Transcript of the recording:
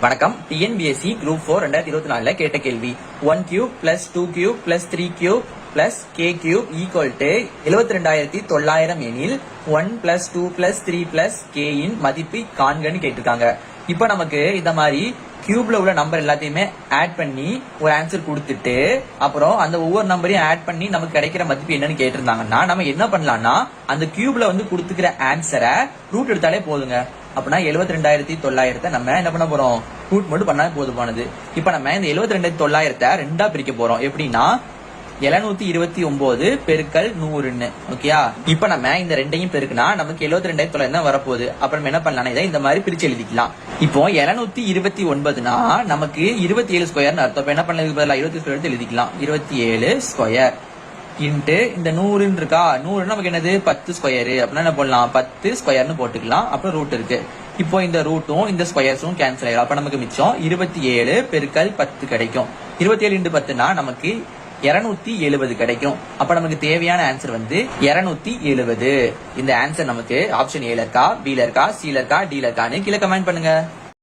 வணக்கம். TNPSC group 4 2024 கேட்ட கேள்வி 1 cube plus 2 cube plus 3 cube plus K cube equal to 72,900 எனில் 1 பிளஸ் 2 பிளஸ் 3 பிளஸ் கே இன் மதிப்பு காண்கன்னு கேட்டிருக்காங்க. இப்ப நமக்கு இந்த மாதிரி கியூப்ல உள்ள நம்பர் எல்லாத்தையுமே ஆட் பண்ணி ஒரு ஆன்சர் கொடுத்துட்டு அப்புறம் அந்த ஒவ்வொரு நம்பரையும் ஆட் பண்ணி நமக்கு கிடைக்கிற மதிப்பு என்னன்னு கேட்டிருந்தாங்கன்னா நம்ம என்ன பண்ணலாம்னா அந்த கியூப்ல வந்து கொடுத்துக்கிற ஆன்சரை ரூட் எடுத்தாலே போதுங்க. அப்படின்னா 72,900 நம்ம என்ன பண்ண போறோம், ரூட் மட்டும் பண்ணா போதுமானது. இப்ப நம்ம இந்த 72,900 ரெண்டா பிரிக்க போறோம். எப்படின்னா 729 பெருக்கல் 100. ஓகேயா? இப்ப நம்ம இந்த ரெண்டையும் பெருக்குனா நமக்கு 72,900 வரப்போகுது. அப்ப நம்ம என்ன பண்ணலாம், இதை இந்த மாதிரி பிரிச்சு எழுதிக்கலாம். இப்போ 729னா நமக்கு 27 ஸ்கொயர்னு அர்த்தம். என்ன பண்ணதுக்கு பதிலா 27 ஸ்கொயர் எழுதிக்கலாம். 27 ஸ்கொயர் இன்ட்டு இந்த 100 இருக்கா, 100 நமக்கு என்னது 10 ஸ்கொயர். அப்படின்னா என்ன பண்ணலாம், 10 ஸ்கொயர்னு போட்டுக்கலாம். அப்புறம் ரூட் இருக்கு. இப்போ இந்த ரூட்டும் இந்த ஸ்கொயர்ஸும் கேன்சல் ஆயிடும். அப்ப நமக்கு மிச்சம் 27 பெருக்கல் 10 கிடைக்கும். 27 இன்டு 10னா நமக்கு 270 கிடைக்கும். அப்ப நமக்கு தேவையான ஆன்சர் வந்து 270. இந்த ஆன்சர் நமக்கு ஆப்ஷன் ஏல இருக்கா, பில இருக்கா, சில இருக்கா, டில இருக்கான்னு கீழே கமெண்ட் பண்ணுங்க.